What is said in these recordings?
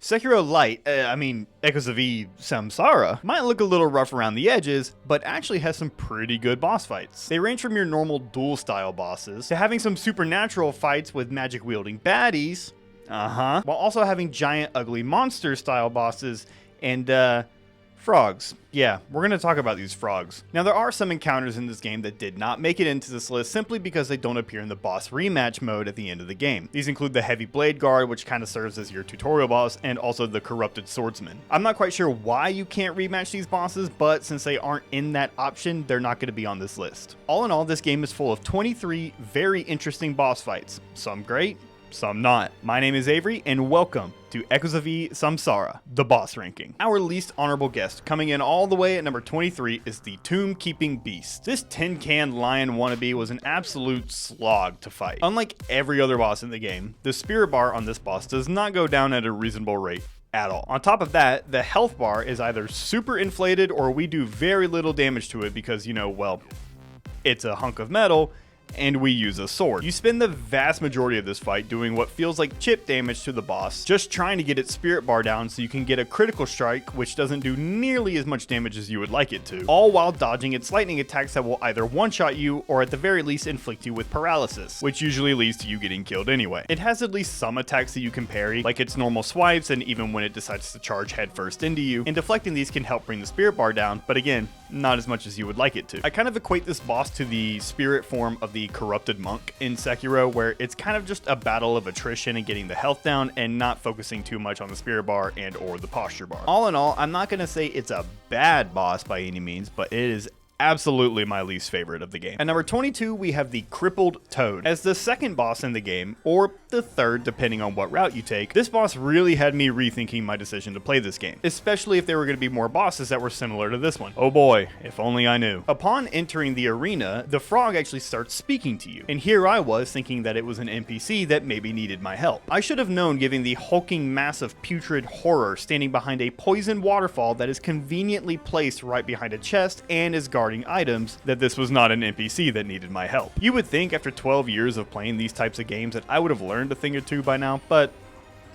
Sekiro Light, Echoes of Eve Samsara, might look a little rough around the edges, but actually has some pretty good boss fights. They range from your normal duel style bosses to having some supernatural fights with magic wielding baddies, while also having giant ugly monster style bosses and frogs. Yeah, we're going to talk about these frogs. Now, there are some encounters in this game that did not make it into this list simply because they don't appear in the boss rematch mode at the end of the game. These include the Heavy Blade Guard, which kind of serves as your tutorial boss, and also the Corrupted Swordsman. I'm not quite sure why you can't rematch these bosses, but since they aren't in that option, they're not going to be on this list. All in all, this game is full of 23 very interesting boss fights. Some great, some not. My name is Avery, and welcome to Echoes of Eve Samsara, the boss ranking. Our least honorable guest, coming in all the way at number 23, is the Tomb Keeping Beast. This tin can lion wannabe was an absolute slog to fight. Unlike every other boss in the game, the spirit bar on this boss does not go down at a reasonable rate at all. On top of that, the health bar is either super inflated or we do very little damage to it because, well, it's a hunk of metal, and we use a sword. You spend the vast majority of this fight doing what feels like chip damage to the boss, just trying to get its spirit bar down so you can get a critical strike, which doesn't do nearly as much damage as you would like it to, all while dodging its lightning attacks that will either one-shot you or at the very least inflict you with paralysis, which usually leads to you getting killed anyway. It has at least some attacks that you can parry, like its normal swipes and even when it decides to charge headfirst into you, and deflecting these can help bring the spirit bar down, but again, not as much as you would like it to. I kind of equate this boss to the spirit form of the Corrupted Monk in Sekiro, where it's kind of just a battle of attrition and getting the health down and not focusing too much on the spirit bar and or the posture bar. All in all, I'm not going to say it's a bad boss by any means, but it is absolutely my least favorite of the game. At number 22, we have the Crippled Toad. As the second boss in the game, or the third depending on what route you take, this boss really had me rethinking my decision to play this game, especially if there were going to be more bosses that were similar to this one. Oh boy, if only I knew. Upon entering the arena, the frog actually starts speaking to you, and here I was thinking that it was an NPC that maybe needed my help. I should have known, given the hulking mass of putrid horror standing behind a poisoned waterfall that is conveniently placed right behind a chest and is guarding items, that this was not an NPC that needed my help. You would think after 12 years of playing these types of games that I would have learned a thing or two by now, but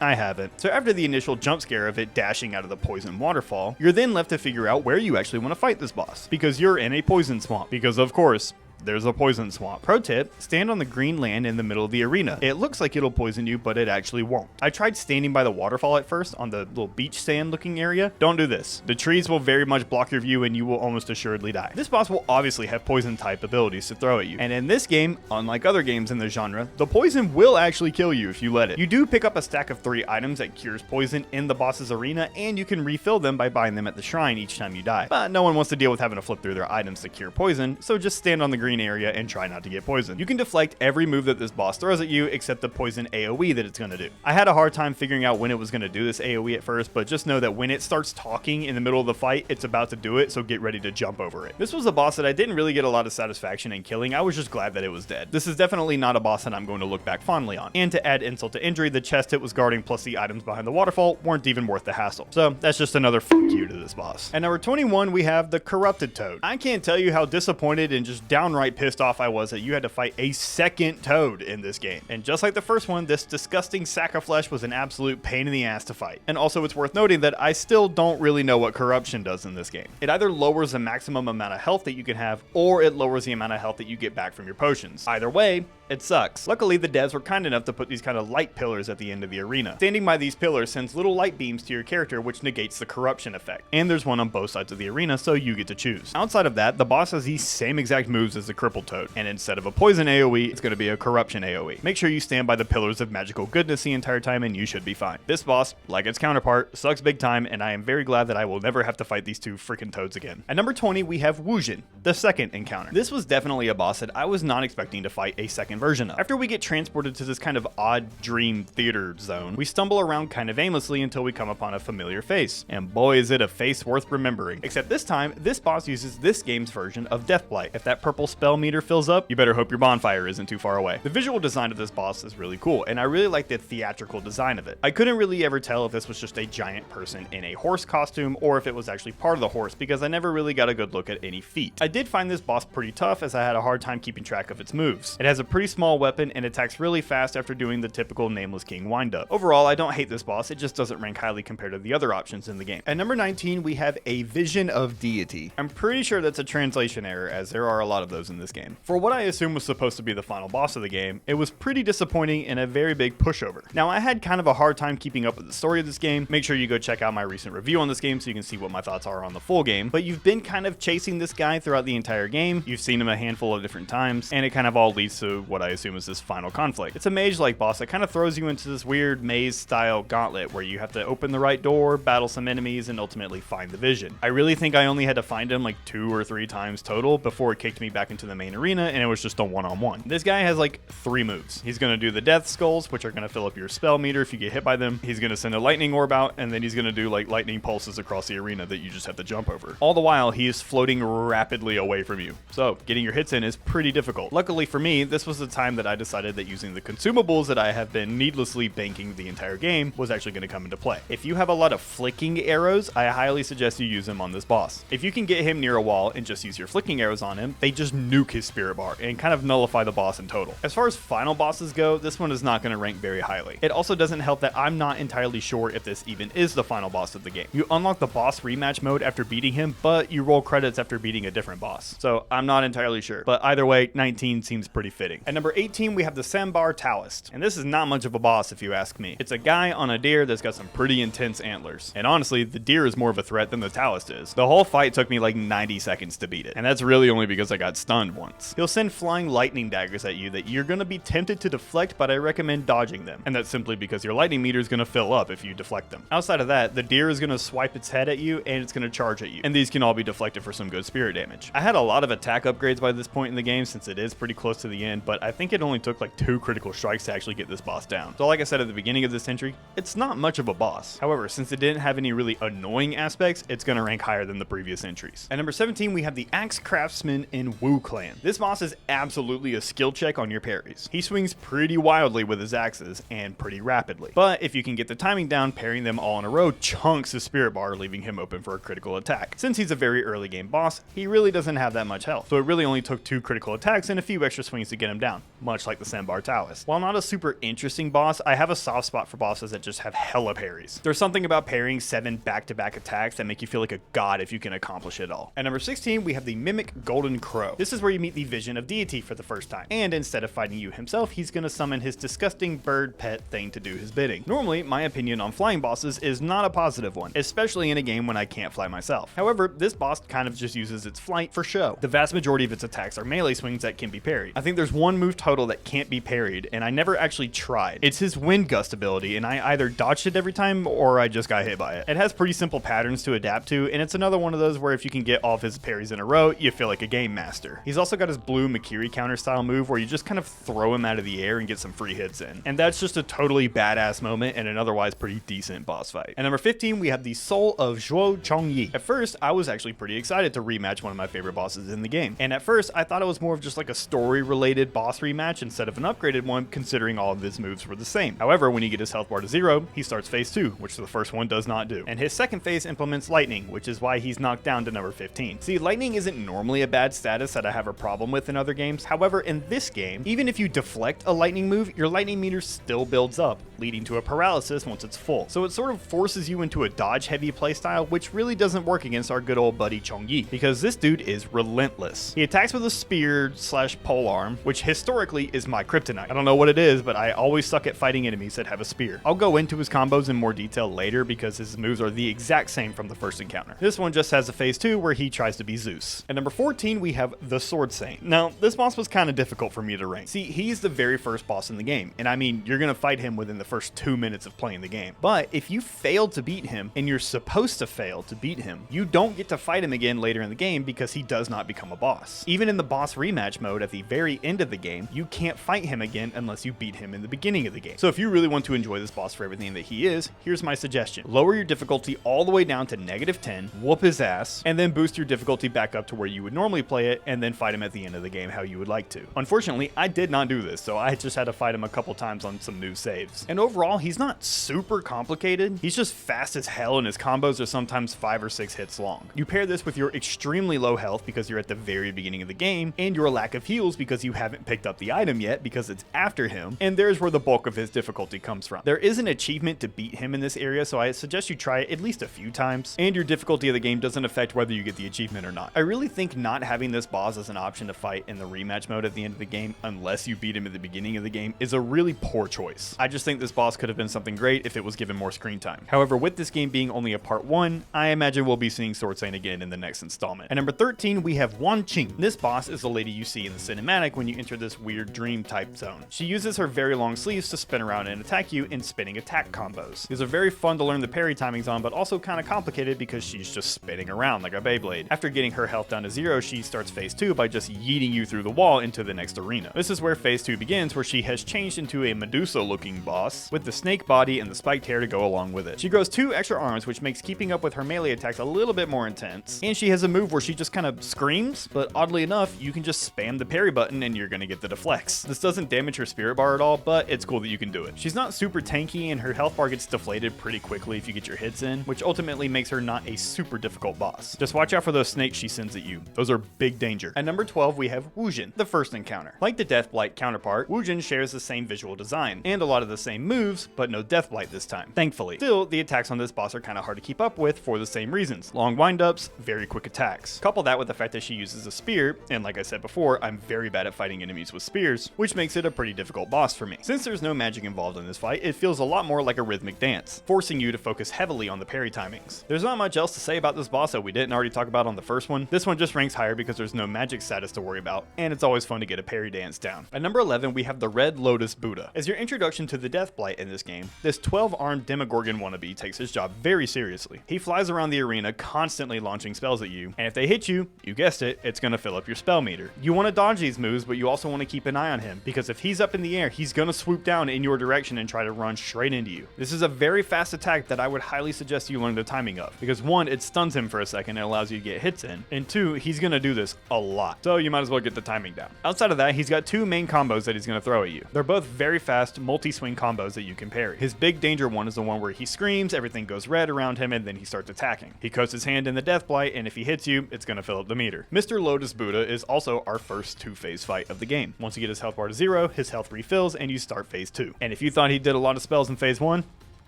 I haven't. So after the initial jump scare of it dashing out of the poison waterfall, you're then left to figure out where you actually want to fight this boss, because you're in a poison swamp, because of course, there's a poison swamp. Pro tip, stand on the green land in the middle of the arena. It looks like it'll poison you, but it actually won't. I tried standing by the waterfall at first on the little beach sand looking area. Don't do this. The trees will very much block your view and you will almost assuredly die. This boss will obviously have poison type abilities to throw at you. And in this game, unlike other games in the genre, the poison will actually kill you if you let it. You do pick up a stack of 3 items that cures poison in the boss's arena, and you can refill them by buying them at the shrine each time you die. But no one wants to deal with having to flip through their items to cure poison, so just stand on the green area and try not to get poisoned. You can deflect every move that this boss throws at you except the poison AoE that it's going to do. I had a hard time figuring out when it was going to do this AoE at first, but just know that when it starts talking in the middle of the fight, it's about to do it, so get ready to jump over it. This was a boss that I didn't really get a lot of satisfaction in killing. I was just glad that it was dead. This is definitely not a boss that I'm going to look back fondly on. And to add insult to injury, the chest it was guarding plus the items behind the waterfall weren't even worth the hassle. So that's just another fuck you to this boss. At number 21, we have the Corrupted Toad. I can't tell you how disappointed and just downright pissed off I was that you had to fight a second toad in this game. And just like the first one, this disgusting sack of flesh was an absolute pain in the ass to fight. And also it's worth noting that I still don't really know what corruption does in this game. It either lowers the maximum amount of health that you can have, or it lowers the amount of health that you get back from your potions. Either way, it sucks. Luckily, the devs were kind enough to put these kind of light pillars at the end of the arena. Standing by these pillars sends little light beams to your character, which negates the corruption effect. And there's one on both sides of the arena, so you get to choose. Outside of that, the boss has these same exact moves as the Crippled Toad, and instead of a poison AoE, it's going to be a corruption AoE. Make sure you stand by the pillars of magical goodness the entire time, and you should be fine. This boss, like its counterpart, sucks big time, and I am very glad that I will never have to fight these two freaking toads again. At number 20, we have Wujin, the second encounter. This was definitely a boss that I was not expecting to fight a second version of. After we get transported to this kind of odd dream theater zone, we stumble around kind of aimlessly until we come upon a familiar face. And boy, is it a face worth remembering. Except this time, this boss uses this game's version of Deathblight. If that purple spell meter fills up, you better hope your bonfire isn't too far away. The visual design of this boss is really cool, and I really like the theatrical design of it. I couldn't really ever tell if this was just a giant person in a horse costume or if it was actually part of the horse, because I never really got a good look at any feet. I did find this boss pretty tough, as I had a hard time keeping track of its moves. It has a pretty pretty small weapon and attacks really fast after doing the typical Nameless King windup. Overall, I don't hate this boss, it just doesn't rank highly compared to the other options in the game. At number 19, we have a Vision of Deity. I'm pretty sure that's a translation error, as there are a lot of those in this game. For what I assume was supposed to be the final boss of the game, it was pretty disappointing and a very big pushover. Now, I had kind of a hard time keeping up with the story of this game. Make sure you go check out my recent review on this game so you can see what my thoughts are on the full game, but you've been kind of chasing this guy throughout the entire game. You've seen him a handful of different times, and it kind of all leads to what I assume is this final conflict. It's a mage-like boss that kind of throws you into this weird maze-style gauntlet where you have to open the right door, battle some enemies, and ultimately find the vision. I really think I only had to find him like 2 or 3 times total before it kicked me back into the main arena, and it was just a one-on-one. This guy has like 3 moves. He's going to do the death skulls, which are going to fill up your spell meter if you get hit by them. He's going to send a lightning orb out, and then he's going to do like lightning pulses across the arena that you just have to jump over. All the while, he is floating rapidly away from you. So getting your hits in is pretty difficult. Luckily for me, this was the time that I decided that using the consumables that I have been needlessly banking the entire game was actually going to come into play. If you have a lot of flicking arrows, I highly suggest you use them on this boss. If you can get him near a wall and just use your flicking arrows on him, they just nuke his spirit bar and kind of nullify the boss in total. As far as final bosses go, this one is not going to rank very highly. It also doesn't help that I'm not entirely sure if this even is the final boss of the game. You unlock the boss rematch mode after beating him, but you roll credits after beating a different boss. So I'm not entirely sure, but either way, 19 seems pretty fitting. At number 18, we have the Samsara Taoist, and this is not much of a boss if you ask me. It's a guy on a deer that's got some pretty intense antlers, and honestly, the deer is more of a threat than the Taoist is. The whole fight took me like 90 seconds to beat it, and that's really only because I got stunned once. He'll send flying lightning daggers at you that you're going to be tempted to deflect, but I recommend dodging them, and that's simply because your lightning meter is going to fill up if you deflect them. Outside of that, the deer is going to swipe its head at you, and it's going to charge at you, and these can all be deflected for some good spirit damage. I had a lot of attack upgrades by this point in the game since it is pretty close to the end, but I think it only took like 2 critical strikes to actually get this boss down. So like I said at the beginning of this entry, it's not much of a boss. However, since it didn't have any really annoying aspects, it's going to rank higher than the previous entries. At number 17, we have the Axe Craftsman in Wu Clan. This boss is absolutely a skill check on your parries. He swings pretty wildly with his axes and pretty rapidly, but if you can get the timing down, parrying them all in a row chunks his spirit bar, leaving him open for a critical attack. Since he's a very early game boss, he really doesn't have that much health, so it really only took 2 critical attacks and a few extra swings to get him down, much like the Samsara Taoist. While not a super interesting boss, I have a soft spot for bosses that just have hella parries. There's something about parrying 7 back-to-back attacks that make you feel like a god if you can accomplish it all. At number 16, we have the Mimic Golden Crow. This is where you meet the Vision of Deity for the first time, and instead of fighting you himself, he's gonna summon his disgusting bird pet thing to do his bidding. Normally, my opinion on flying bosses is not a positive one, especially in a game when I can't fly myself. However, this boss kind of just uses its flight for show. The vast majority of its attacks are melee swings that can be parried. I think there's one move total that can't be parried, and I never actually tried. It's his Wind Gust ability, and I either dodged it every time or I just got hit by it. It has pretty simple patterns to adapt to, and it's another one of those where if you can get all of his parries in a row, you feel like a game master. He's also got his blue Makiri counter style move where you just kind of throw him out of the air and get some free hits in. And that's just a totally badass moment and an otherwise pretty decent boss fight. At number 15, we have the Soul of Zhuo Chongyi. At first, I was actually pretty excited to rematch one of my favorite bosses in the game. And at first, I thought it was more of just like a story-related boss rematch instead of an upgraded one, considering all of his moves were the same. However, when you get his health bar to 0, he starts phase 2, which the first one does not do. And his second phase implements lightning, which is why he's knocked down to number 15. See, lightning isn't normally a bad status that I have a problem with in other games. However, in this game, even if you deflect a lightning move, your lightning meter still builds up, leading to a paralysis once it's full. So it sort of forces you into a dodge-heavy playstyle, which really doesn't work against our good old buddy Chongyi, because this dude is relentless. He attacks with a spear / polearm, which historically is my kryptonite. I don't know what it is, but I always suck at fighting enemies that have a spear. I'll go into his combos in more detail later because his moves are the exact same from the first encounter. This one just has a phase 2 where he tries to be Zeus. At number 14, we have the Sword Saint. Now, this boss was kind of difficult for me to rank. See, he's the very first boss in the game, and I mean, you're gonna fight him within the first 2 minutes of playing the game. But if you fail to beat him, and you're supposed to fail to beat him, you don't get to fight him again later in the game because he does not become a boss. Even in the boss rematch mode at the very end of the game, you can't fight him again unless you beat him in the beginning of the game. So if you really want to enjoy this boss for everything that he is, here's my suggestion. Lower your difficulty all the way down to -10, whoop his ass, and then boost your difficulty back up to where you would normally play it, and then fight him at the end of the game how you would like to. Unfortunately, I did not do this, so I just had to fight him a couple times on some new saves. And overall, he's not super complicated. He's just fast as hell, and his combos are sometimes 5 or 6 hits long. You pair this with your extremely low health because you're at the very beginning of the game, and your lack of heals because you haven't picked up the the item yet because it's after him, and there's where the bulk of his difficulty comes from. There is an achievement to beat him in this area, so I suggest you try it at least a few times, and your difficulty of the game doesn't affect whether you get the achievement or not. I really think not having this boss as an option to fight in the rematch mode at the end of the game, unless you beat him at the beginning of the game, is a really poor choice. I just think this boss could have been something great if it was given more screen time. However, with this game being only a part 1, I imagine we'll be seeing Sword Saint again in the next installment. At number 13, we have Wan Qing. This boss is the lady you see in the cinematic when you enter this weird dream type zone. She uses her very long sleeves to spin around and attack you in spinning attack combos. These are very fun to learn the parry timings on, but also kind of complicated because she's just spinning around like a Beyblade. After getting her health down to 0, she starts phase 2 by just yeeting you through the wall into the next arena. This is where phase 2 begins, where she has changed into a Medusa looking boss with the snake body and the spiked hair to go along with it. She grows 2 extra arms, which makes keeping up with her melee attacks a little bit more intense, and she has a move where she just kind of screams, but oddly enough, you can just spam the parry button and you're gonna get the deflects. This doesn't damage her spirit bar at all, but it's cool that you can do it. She's not super tanky, and her health bar gets deflated pretty quickly if you get your hits in, which ultimately makes her not a super difficult boss. Just watch out for those snakes she sends at you. Those are big danger. At number 12, we have Wujin, the first encounter. Like the Deathblight counterpart, Wujin shares the same visual design, and a lot of the same moves, but no Deathblight this time, thankfully. Still, the attacks on this boss are kind of hard to keep up with for the same reasons. Long windups, very quick attacks. Couple that with the fact that she uses a spear, and like I said before, I'm very bad at fighting enemies with spears, which makes it a pretty difficult boss for me. Since there's no magic involved in this fight, it feels a lot more like a rhythmic dance, forcing you to focus heavily on the parry timings. There's not much else to say about this boss that we didn't already talk about on the first one. This one just ranks higher because there's no magic status to worry about, and it's always fun to get a parry dance down. At number 11, we have the Red Lotus Buddha. As your introduction to the Deathblight in this game, this 12-armed Demogorgon wannabe takes his job very seriously. He flies around the arena constantly launching spells at you, and if they hit you, you guessed it, it's gonna fill up your spell meter. You want to dodge these moves, but you also want to keep an eye on him, because if he's up in the air, he's gonna swoop down in your direction and try to run straight into you. This is a very fast attack that I would highly suggest you learn the timing of, because 1, it stuns him for a second and allows you to get hits in, and 2, he's gonna do this a lot, so you might as well get the timing down. Outside of that, he's got 2 main combos that he's gonna throw at you. They're both very fast, multi-swing combos that you can parry. His big danger one is the one where he screams, everything goes red around him, and then he starts attacking. He coats his hand in the Deathblight, and if he hits you, it's gonna fill up the meter. Mr. Lotus Buddha is also our first 2-phase fight of the game. Once you get his health bar to 0, his health refills, and you start phase 2. And if you thought he did a lot of spells in phase 1,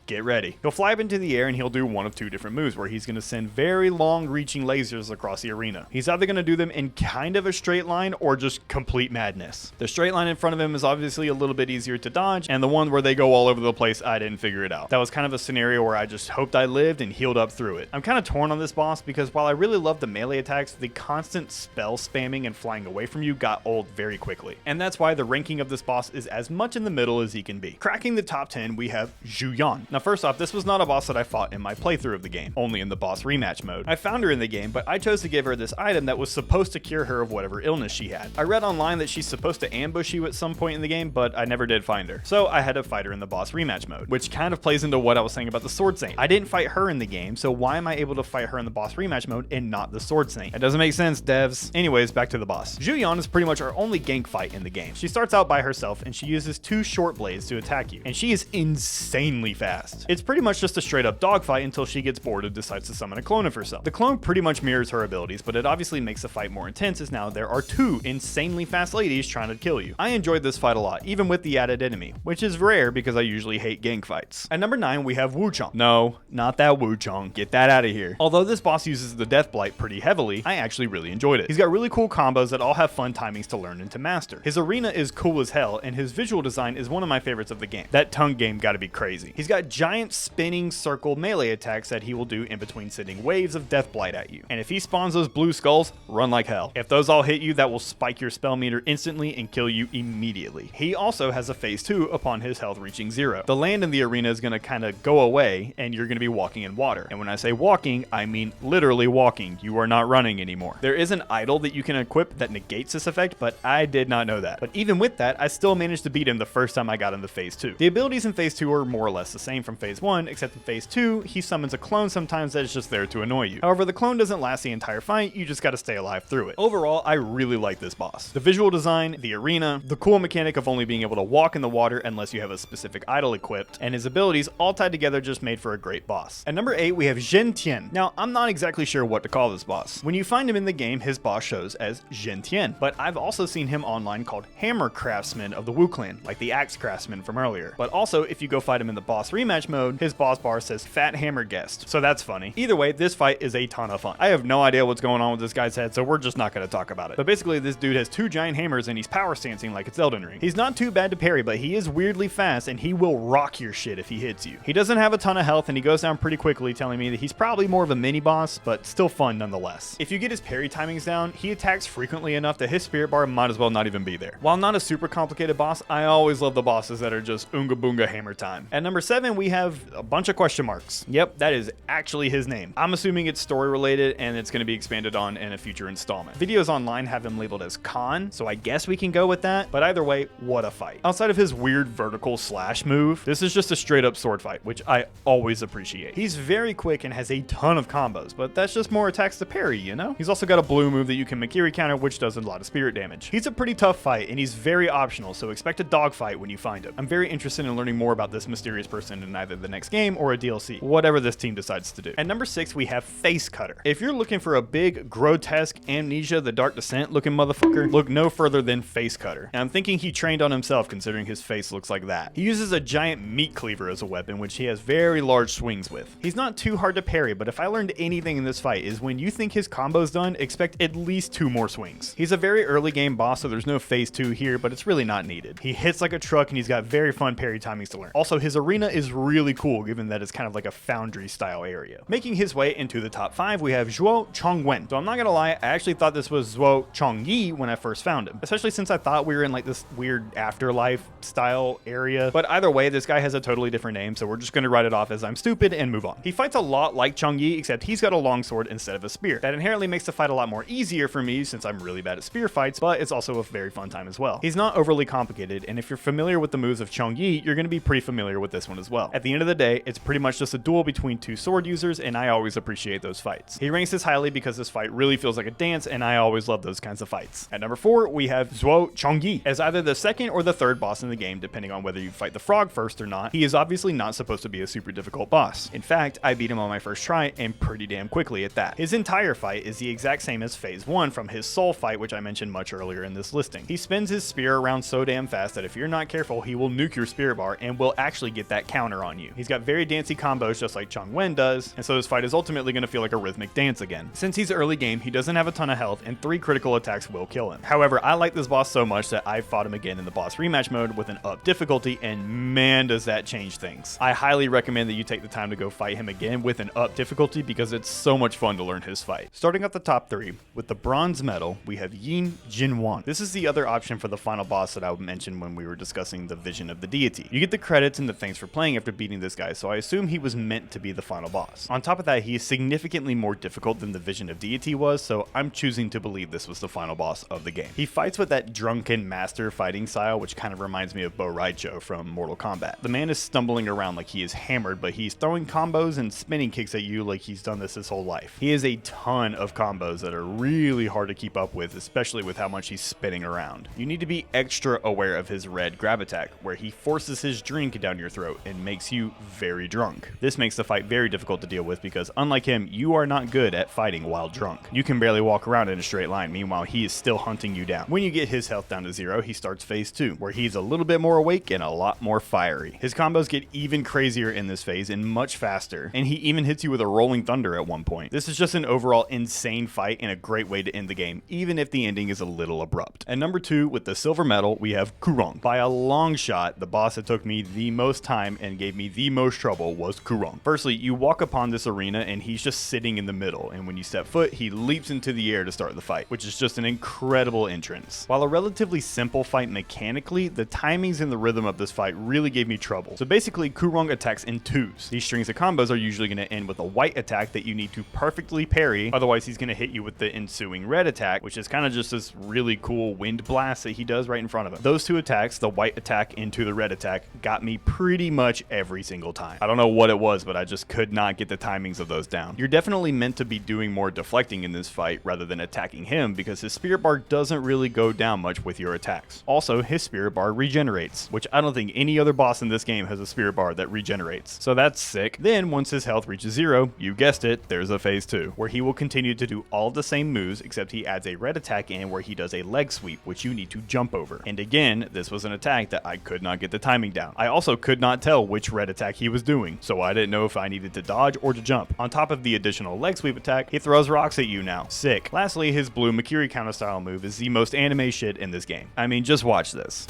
get ready. He'll fly up into the air and he'll do one of 2 different moves where he's going to send very long reaching lasers across the arena. He's either going to do them in kind of a straight line or just complete madness. The straight line in front of him is obviously a little bit easier to dodge, and the one where they go all over the place, I didn't figure it out. That was kind of a scenario where I just hoped I lived and healed up through it. I'm kind of torn on this boss because while I really love the melee attacks, the constant spell spamming and flying away from you got old very quickly. And that's why the ranking of this boss is as much in the middle as he can be. Cracking the top 10, we have Zhu Yan. Now first off, this was not a boss that I fought in my playthrough of the game, only in the boss rematch mode. I found her in the game, but I chose to give her this item that was supposed to cure her of whatever illness she had. I read online that she's supposed to ambush you at some point in the game, but I never did find her. So I had to fight her in the boss rematch mode, which kind of plays into what I was saying about the Sword Saint. I didn't fight her in the game, so why am I able to fight her in the boss rematch mode and not the Sword Saint? It doesn't make sense, devs. Anyways, back to the boss. Zhu Yan is pretty much our only gank fight in the game. She starts out by herself and she uses 2 short blades to attack you, and she is insanely fast. It's pretty much just a straight up dogfight until she gets bored and decides to summon a clone of herself. The clone pretty much mirrors her abilities, but it obviously makes the fight more intense as now there are 2 insanely fast ladies trying to kill you. I enjoyed this fight a lot, even with the added enemy, which is rare because I usually hate gank fights. At number 9, we have Wuchang. No, not that Wuchang. Get that out of here. Although this boss uses the Deathblight pretty heavily, I actually really enjoyed it. He's got really cool combos that all have fun timings to learn and to master. His arena is cool as hell, and his visual design is one of my favorites of the game. That tongue game gotta be crazy. He's got giant spinning circle melee attacks that he will do in between sending waves of Deathblight at you. And if he spawns those blue skulls, run like hell. If those all hit you, that will spike your spell meter instantly and kill you immediately. He also has a phase 2 upon his health reaching 0. The land in the arena is gonna kind of go away and you're gonna be walking in water. And when I say walking, I mean literally walking. You are not running anymore. There is an idol that you can equip that negates this effect, but I did not know that. But even with that, I still managed to beat him the first time I got into phase 2. The abilities in phase 2 are more or less the same from phase 1, except in phase 2, he summons a clone sometimes that is just there to annoy you. However, the clone doesn't last the entire fight, you just gotta stay alive through it. Overall, I really like this boss. The visual design, the arena, the cool mechanic of only being able to walk in the water unless you have a specific idol equipped, and his abilities all tied together just made for a great boss. At number 8, we have Zhen Tian. Now, I'm not exactly sure what to call this boss. When you find him in the game, his boss shows as Zhen Tian, but I've also seen him online called Hammer Craftsman of the Wu Clan, like the Axe Craftsman from earlier. But also, if you go fight him in the boss rematch mode, his boss bar says Fat Hammer Guest, so that's funny. Either way, this fight is a ton of fun. I have no idea what's going on with this guy's head, so we're just not going to talk about it. But basically, this dude has 2 giant hammers and he's power stancing like it's Elden Ring. He's not too bad to parry, but he is weirdly fast and he will rock your shit if he hits you. He doesn't have a ton of health and he goes down pretty quickly, telling me that he's probably more of a mini boss, but still fun nonetheless. If you get his parry timings down, he attacks frequently enough that his spirit bar might as well not even be there. While not a super complicated boss, I always love the bosses that are just Oonga Boonga hammer time. At number 7, we have a bunch of question marks. Yep, that is actually his name. I'm assuming it's story related and it's going to be expanded on in a future installment. Videos online have him labeled as Khan, so I guess we can go with that, but either way, what a fight. Outside of his weird vertical slash move, this is just a straight up sword fight, which I always appreciate. He's very quick and has a ton of combos, but that's just more attacks to parry, you know? He's also got a blue move that you can Makiri counter, which does a lot of spirit damage. He's a pretty tough fight, and he's very optional, so expect a dogfight when you find him. I'm very interested in learning more about this mysterious person in either the next game or a DLC, whatever this team decides to do. At number 6, we have Face Cutter. If you're looking for a big, grotesque Amnesia the Dark Descent looking motherfucker, look no further than Face Cutter. And I'm thinking he trained on himself considering his face looks like that. He uses a giant meat cleaver as a weapon, which he has very large swings with. He's not too hard to parry, but if I learned anything in this fight is when you think his combo's done, expect at least 2 more swings. He's a very early game boss, so there's no phase 2 here, but it's really not needed. He hits like a truck and he's got very fun parry timings to learn. Also, his arena is really cool given that it's kind of like a foundry style area. Making his way into the top 5, we have Zhuo Chongwen. So I'm not gonna lie, I actually thought this was Zhuo Chongyi when I first found him, especially since I thought we were in like this weird afterlife style area. But either way, this guy has a totally different name, so we're just gonna write it off as I'm stupid and move on. He fights a lot like Chongyi, except he's got a long sword instead of a spear. That inherently makes the fight a lot more easier for me since I'm really bad at spear fights, but it's also a very fun time as well. He's not overly complicated, and if you're familiar with the moves of Chongyi, you're gonna be pretty familiar with this one as well. At the end of the day, it's pretty much just a duel between 2 sword users, and I always appreciate those fights. He ranks this highly because this fight really feels like a dance, and I always love those kinds of fights. At number 4, we have Zhuo Chongyi as either the second or the third boss in the game, depending on whether you fight the frog first or not. He is obviously not supposed to be a super difficult boss. In fact, I beat him on my first try, and pretty damn quickly at that. His entire fight is the exact same as phase 1 from his soul fight, which I mentioned much earlier in this listing. He spins his spear around so damn fast that if you're not careful, he will nuke your spirit bar and will actually get that counter on you. He's got very dancey combos just like Chongwen does, and so this fight is ultimately going to feel like a rhythmic dance again. Since he's early game, he doesn't have a ton of health, and 3 critical attacks will kill him. However, I like this boss so much that I fought him again in the boss rematch mode with an up difficulty, and man does that change things. I highly recommend that you take the time to go fight him again with an up difficulty because it's so much fun to learn his fight. Starting at the top 3, with the bronze medal, we have Yin Jinwan. This is the other option for the final boss that I mentioned when we were discussing the vision of the deity. You get the credits and the thanks for playing after beating this guy, so I assume he was meant to be the final boss. On top of that, he is significantly more difficult than the vision of deity was, so I'm choosing to believe this was the final boss of the game. He fights with that drunken master fighting style, which kind of reminds me of Bo Raicho from Mortal Kombat. The man is stumbling around like he is hammered, but he's throwing combos and spinning kicks at you like he's done this his whole life. He has a ton of combos that are really hard to keep up with, especially with how much he's spinning around. You need to be extra aware of his red grab attack, where he forces his drink down your throat and makes you very drunk. This makes the fight very difficult to deal with because, unlike him, you are not good at fighting while drunk. You can barely walk around in a straight line, meanwhile he is still hunting you down. When you get his health down to 0, he starts phase 2, where he's a little bit more awake and a lot more fiery. His combos get even crazier in this phase and much faster, and he even hits you with a rolling thunder at one point. This is just an overall insane fight and a great way to end the game, even if the ending is a little abrupt. At number 2, with the silver medal, we have Kurong. By a long shot, the boss that took me the most time and gave me the most trouble was Kurong. Firstly, you walk upon this arena and he's just sitting in the middle, and when you step foot, he leaps into the air to start the fight, which is just an incredible entrance. While a relatively simple fight mechanically, the timings and the rhythm of this fight really gave me trouble. So basically, Kurong attacks in 2s. These strings of combos are usually going to end with a white attack that you need to perfectly parry, otherwise he's going to hit you with the ensuing red attack, which is kind of just this really cool wind blast that he does right in front of him. Those 2 attacks, the white attack into the red attack, got me pretty much every single time. I don't know what it was, but I just could not get the timings of those down. You're definitely meant to be doing more deflecting in this fight rather than attacking him because his spirit bar doesn't really go down much with your attacks. Also, his spirit bar regenerates, which I don't think any other boss in this game has a spirit bar that regenerates. So that's sick. Then once his health reaches 0, you guessed it, there's a phase 2, where he will continue to do all the same moves except he adds a red attack in where he does a leg sweep, which you need to jump over. And again, this was an attack that I could not get the timing down. I also could not tell which red attack he was doing, so I didn't know if I needed to dodge or to jump. On top of the additional leg sweep attack, he throws rocks at you now. Sick. Lastly, his blue Makiri counter style move is the most anime shit in this game. I mean, just watch this.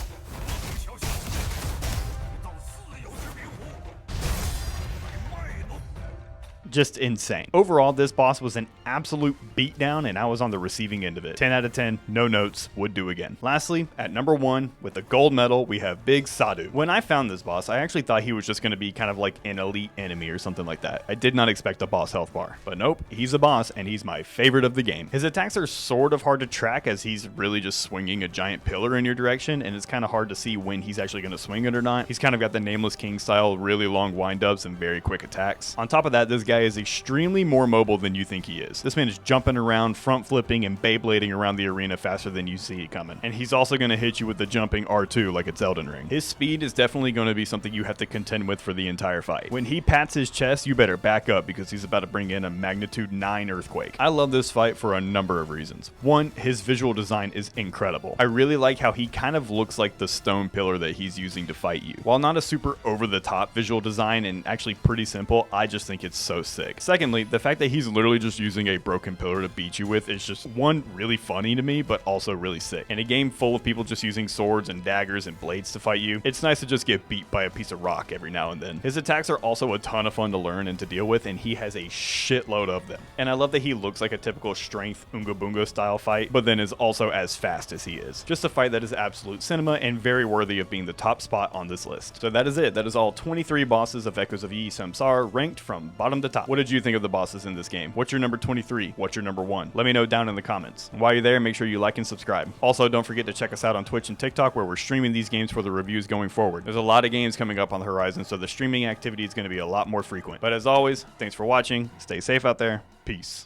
Just insane. Overall, this boss was an absolute beatdown and I was on the receiving end of it. 10 out of 10, no notes, would do again. Lastly, at number 1, with a gold medal, we have Big Sadu. When I found this boss, I actually thought he was just going to be kind of like an elite enemy or something like that. I did not expect a boss health bar, but nope, he's a boss and he's my favorite of the game. His attacks are sort of hard to track as he's really just swinging a giant pillar in your direction and it's kind of hard to see when he's actually going to swing it or not. He's kind of got the Nameless King style, really long windups and very quick attacks. On top of that, this guy is extremely more mobile than you think he is. This man is jumping around, front flipping, and Beyblading around the arena faster than you see it coming. And he's also going to hit you with the jumping R2 like it's Elden Ring. His speed is definitely going to be something you have to contend with for the entire fight. When he pats his chest, you better back up because he's about to bring in a magnitude 9 earthquake. I love this fight for a number of reasons. One, his visual design is incredible. I really like how he kind of looks like the stone pillar that he's using to fight you. While not a super over-the-top visual design and actually pretty simple, I just think it's so sick. Secondly, the fact that he's literally just using a broken pillar to beat you with is just, one, really funny to me, but also really sick. In a game full of people just using swords and daggers and blades to fight you, it's nice to just get beat by a piece of rock every now and then. His attacks are also a ton of fun to learn and to deal with, and he has a shitload of them. And I love that he looks like a typical strength Unga Bunga style fight, but then is also as fast as he is. Just a fight that is absolute cinema and very worthy of being the top spot on this list. So that is it. That is all 23 bosses of Echoes of Yi Samsara ranked from bottom to top. What did you think of the bosses in this game? What's your number 23? What's your number 1? Let me know down in the comments. And while you're there, make sure you like and subscribe. Also, don't forget to check us out on Twitch and TikTok where we're streaming these games for the reviews going forward. There's a lot of games coming up on the horizon, so the streaming activity is going to be a lot more frequent. But as always, thanks for watching. Stay safe out there. Peace.